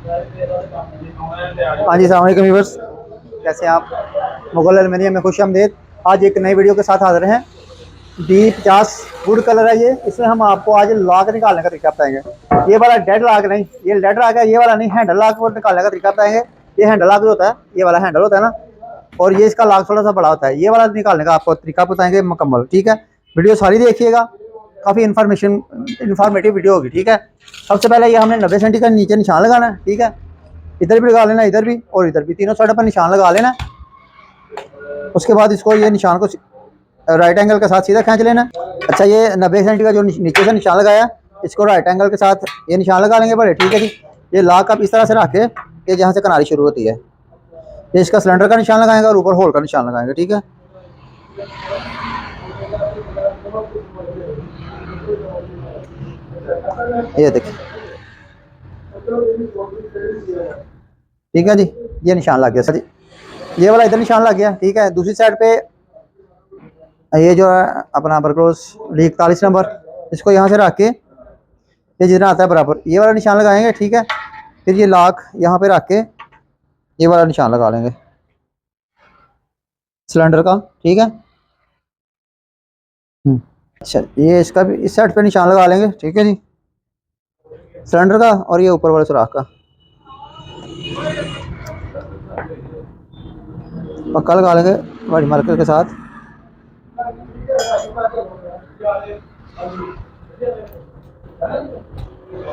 हाँ जी, अस्सलाम वालेकुम व्यूअर्स, कैसे हैं आप। मुगल एलुमिनियम में खुश आमदीद। आज एक नई वीडियो के साथ हाजिर हैं। D50 वुड कलर है ये। इसमें हम आपको आज लॉक निकालने का तरीका बताएंगे। ये वाला डेड लॉक नहीं, ये डेड लॉक है, ये वाला नहीं, हैंडल लॉक को निकालने का तरीका बताएंगे। ये हैंडल लॉक जो होता है, ये वाला हैंडल होता है ना, और ये इसका लॉक थोड़ा सा बड़ा होता है। ये वाला निकालने का आपको तरीका बताएंगे मुकम्मल, ठीक है। वीडियो सारी देखिएगा, काफ़ी इंफॉर्मेटिव वीडियो होगी, ठीक है। सबसे पहले ये हमने 90 सेंटी का नीचे निशान लगाना है, ठीक है। इधर भी लगा लेना, इधर भी और इधर भी, तीनों साइड पर निशान लगा लेना। उसके बाद इसको, ये निशान को राइट एंगल के साथ सीधा खींच लेना। अच्छा, ये 90 सेंटी का जो नीचे से निशान लगाया, इसको राइट एंगल के साथ ये निशान लगा लेंगे बड़े, ठीक है जी। ये लॉक आप इस तरह से रख के कि जहाँ से किनारी शुरू होती है, ये इसका सिलेंडर का निशान लगाएंगे और ऊपर होल का निशान लगाएंगे, ठीक है। ये देखिए, ठीक है जी। ये निशान लग गया सर जी। ये वाला इधर निशान लग गया, ठीक है। दूसरी साइड पे ये जो है अपना बरक्रोस ली 41 नंबर, इसको यहाँ से रख के ये जितना आता है बराबर ये वाला निशान लगाएंगे, ठीक है। फिर ये लॉक यहाँ पे रख के ये वाला निशान लगा लेंगे सिलेंडर का, ठीक है। अच्छा, ये इसका भी इस साइड पे निशान लगा लेंगे, ठीक है जी, सिलेंडर का। और ये ऊपर वाले सुराख का पक्का लगा लेंगे बड़ी मार्कर के साथ।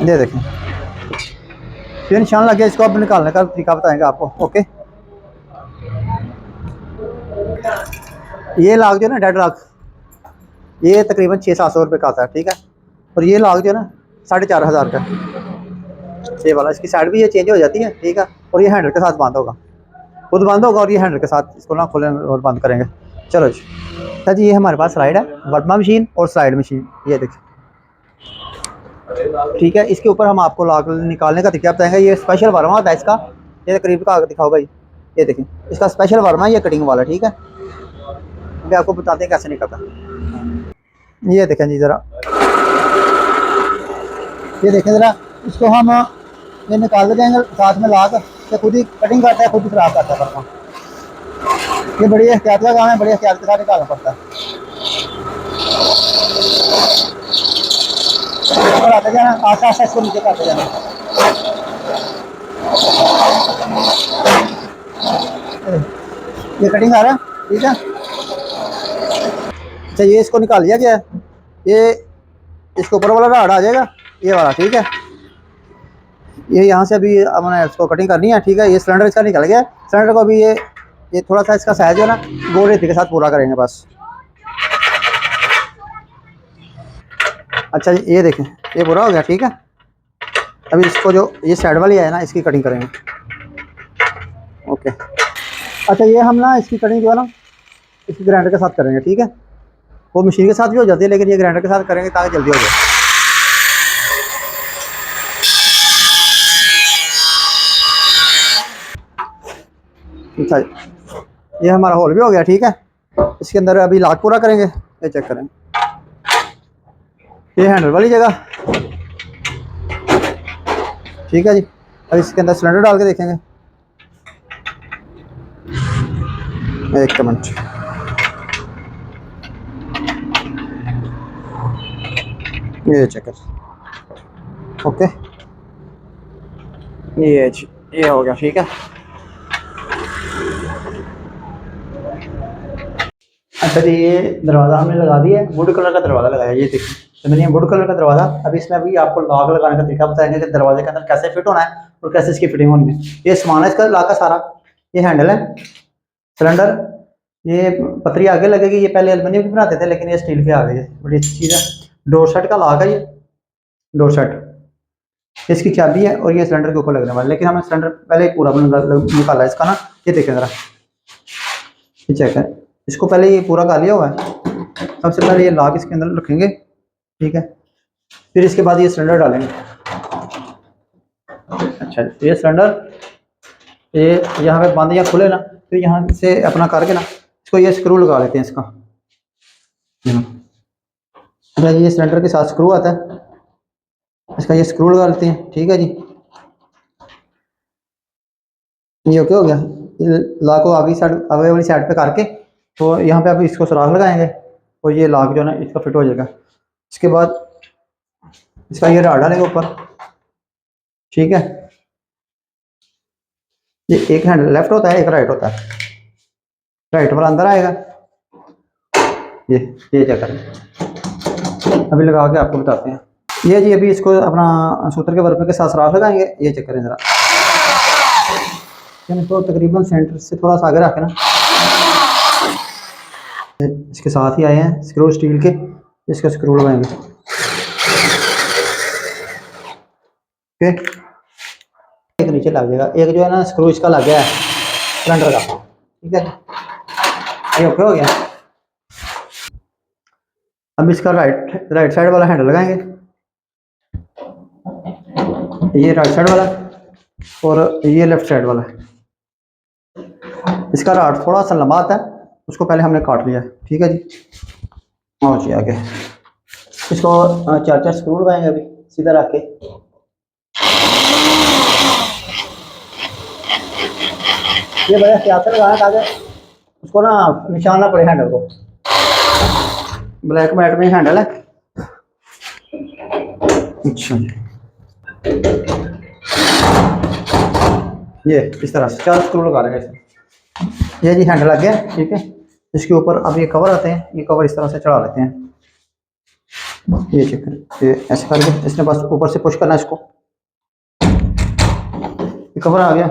ये देखें, ये निशान लग गया। इसको अब निकालने का तरीका बताएंगे आपको, ओके। ये लॉक जो है ना, डेड लॉक, ये तकरीबन 600-700 रुपये का आता है, ठीक है। और ये लॉक जो है ना 4,500 का, ये वाला। इसकी साइड भी ये चेंज हो जाती है, ठीक है। और ये हैंडल के साथ बंद होगा, खुद बंद होगा, और ये हैंडल के साथ इसको ना खोलें और बंद करेंगे। चलो जी। अच्छा जी, ये हमारे पास स्लाइड है, वर्मा मशीन और स्लाइड मशीन, ये देखिए, ठीक है। इसके ऊपर हम आपको लॉक निकालने का तरीका बताएंगे। ये स्पेशल वर्मा होता है इसका, ये करीब का दिखाओ भाई। ये देखिए, इसका स्पेशल वर्मा है, ये कटिंग वाला, ठीक है। अभी आपको बताते हैं कैसे निकलता है। ये देखें जी ज़रा, ये देखें ज़रा, इसको हम ये निकाल देंगे साथ में ला कर, ये खुद ही कटिंग करता है, खुद ही खराब करता है वर्मा। ये बड़ी एहतियात का काम है, बड़ी एहतियात के साथ निकालना पड़ता है। और आते जाना, आस्ता आस्ता इसको नीचे करते जाना। ये कटिंग आ रहा है, ठीक है। अच्छा, ये इसको निकाल लिया गया है। ये इसके ऊपर वाला राड आ जाएगा, ये वाला, ठीक है। ये यहाँ से अभी हमने इसको कटिंग करनी है, ठीक है। ये सिलेंडर इसका निकल गया। सिलेंडर को अभी ये थोड़ा सा इसका साइज है ना, गोल रेती के साथ पूरा करेंगे बस। अच्छा, ये देखें, ये पूरा हो गया, ठीक है। अभी इसको जो ये साइड वाली है ना, इसकी कटिंग करेंगे, ओके। अच्छा, ये हम ना इसकी कटिंग जो है ना, इसकी ग्राइंडर के साथ करेंगे, ठीक है। वो मशीन के साथ भी हो जाती है, लेकिन ये ग्राइंडर के साथ करेंगे ताकि जल्दी हो जाए। अच्छा, ये हमारा होल भी हो गया, ठीक है। इसके अंदर अभी लॉक पूरा करेंगे, ये चेक करें। ये हैंडल वाली जगह, ठीक है जी। अब इसके अंदर सिलेंडर डाल के देखेंगे, एक मिनट। ये चेक कर, ओके। ये हो गया, ठीक है। अच्छा जी, ये दरवाज़ा हमने लगा दिया है, वुड कलर का दरवाज़ा लगाया, ये देखिए। तो मैंने वुड कलर का दरवाज़ा, अभी इसमें अभी आपको लॉक लगाने का तरीका बताएंगे कि दरवाजे के अंदर कैसे फिट होना है और कैसे इसकी फिटिंग होनी है। ये सामान है इसका लॉक का सारा। ये हैंडल है, सिलेंडर, ये पतरी आगे लगेगी। ये पहले एल्युमिनियम की बनाते थे, लेकिन ये स्टील की आ गई है, बड़ी अच्छी चीज़ है। डोर सेट का लॉक है ये, डोर सेट, इसकी चाबी है। और ये सिलेंडर के ऊपर लगने वाला, लेकिन हमने सिलेंडर पहले ही पूरा निकाला है इसका ना। ये देखें ज़रा, ये चेक है, इसको पहले ये पूरा कर लिया हुआ है। सबसे पहले ये लॉक इसके अंदर रखेंगे, ठीक है। फिर इसके बाद ये सिलेंडर डालेंगे। अच्छा, ये सिलेंडर ये यहाँ पे बंद या खुले ना, तो यहाँ से अपना करके ना इसको ये स्क्रू लगा लेते हैं इसका। अच्छा, ये सिलेंडर के साथ स्क्रू आता है, इसका ये स्क्रू लगा लेते हैं, ठीक है जी। ये ओके हो गया। ये लॉक को आगे वाली साइड पे करके तो यहाँ पे आप इसको सुराख लगाएंगे और ये लॉक जो है ना इसका फिट हो जाएगा। इसके बाद इसका ये राड डालेंगे ऊपर, ठीक है। ये एक हैंड लेफ्ट होता है, एक राइट होता है। राइट वाला अंदर आएगा, ये चेक करें। अभी लगा के आपको बताते हैं। ये जी अभी इसको अपना सूत्र के वर्क के साथ सुराख लगाएंगे। ये चेक करें ज़रा, तो तकरीबन सेंटर से थोड़ा सा आगे रखें ना, इसके साथ ही आए हैं स्क्रू स्टील के, इसका स्क्रू लगाएंगे। ओके, एक नीचे लग जाएगा, एक जो है ना स्क्रू इसका लग गया है सिलेंडर का, ठीक है। ये ओके हो गया। अब इसका राइट साइड वाला हैंडल लगाएंगे, ये राइट साइड वाला और ये लेफ्ट साइड वाला। इसका राड थोड़ा सा लंबा आता है, उसको पहले हमने काट लिया है, ठीक है जी। और जी आगे इसको 4 स्क्रू लगाएंगे अभी सीधा रख के। ये बड़ा क्या से लगाना ताकि उसको ना निशान ना पड़े हैंडल को। ब्लैक मैट में हैंडल है। अच्छा जी, ये इस तरह से 4 स्क्रू लगा लेंगे इसमें। ये जी हैंडल लग गया, ठीक है। इसके ऊपर अब ये कवर आते हैं, ये कवर इस तरह से चढ़ा लेते हैं। ये चेक करें, ये ऐसे करके इसने बस ऊपर से पुश करना है इसको, ये कवर आ गया।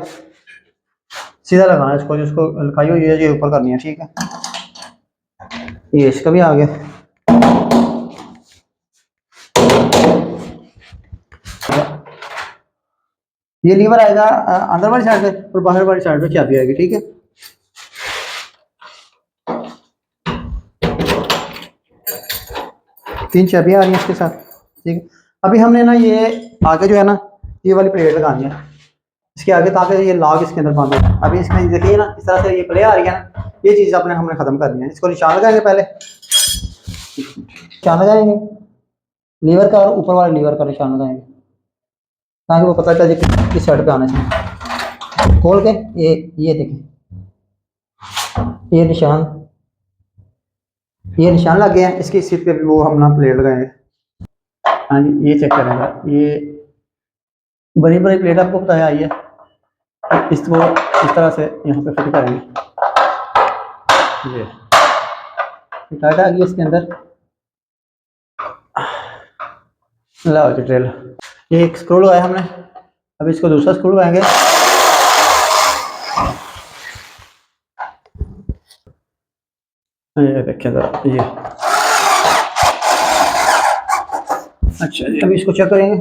सीधा लगाना है इसको, जिसको लिखाई हुई है ये ऊपर करनी है, ठीक है। ये इसका भी आ गया। ये लीवर आएगा अंदर वाली साइड पे और बाहर वाली साइड पे चाबी आएगी, ठीक है। तीन चाबियां आ रही हैं इसके साथ, ठीक है। अभी हमने ना ये आगे जो है ना ये वाली प्लेट लगानी है इसके आगे, ताकि ये लॉक इसके अंदर बंद हो। अभी इसमें देखिए ना इस तरह से ये प्ले आ रही है ना, ये चीज़ हमने ख़त्म करनी है। इसको निशान लगाएंगे, पहले निशान लगाएंगे लीवर का और ऊपर वाले लीवर का निशान लगाएंगे, ताकि वो पता चल जाए किस साइड पे आना चाहिए। खोल के ये देखिए, ये निशान लग गया है। इसकी सीट पे भी वो हम ना प्लेट लगाएंगे। हाँ जी, ये चेक करेंगे, ये बड़ी बड़ी प्लेट आपको बताया आई है, इसको इस तरह से यहाँ पे फिट करेंगे। ये टाइट आ गई इसके अंदर, लाओ जी ड्रिल। ये एक स्क्रू लगाया हमने, अब इसको दूसरा स्क्रू लगाएंगे। ये देखिए जरा, ये अच्छा जी। अभी इसको चेक करेंगे,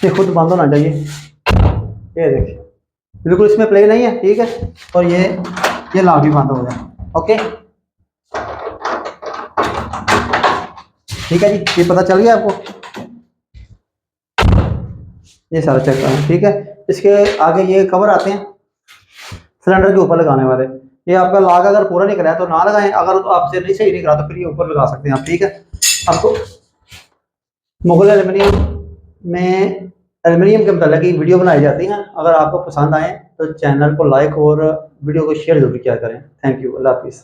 ये खुद बंद होना चाहिए। ये देखिए बिल्कुल इसमें प्ले नहीं है, ठीक है। और ये लॉक भी बंद हो गया, ओके ठीक है जी। ये पता चल गया आपको, ये सारा चेक करें, ठीक है। इसके आगे ये कवर आते हैं सिलेंडर के ऊपर लगाने वाले। ये आपका लॉक अगर पूरा नहीं कराया तो ना लगाएं, अगर तो आपसे नहीं सही नहीं करा तो फिर ये ऊपर लगा सकते हैं आप, ठीक है। आपको मुगल एल्युमिनियम में एल्युमिनियम के मतलब की वीडियो बनाई जाती हैं। अगर आपको पसंद आए तो चैनल को लाइक और वीडियो को शेयर जरूर किया करें। थैंक यू, अल्लाह हाफिज़।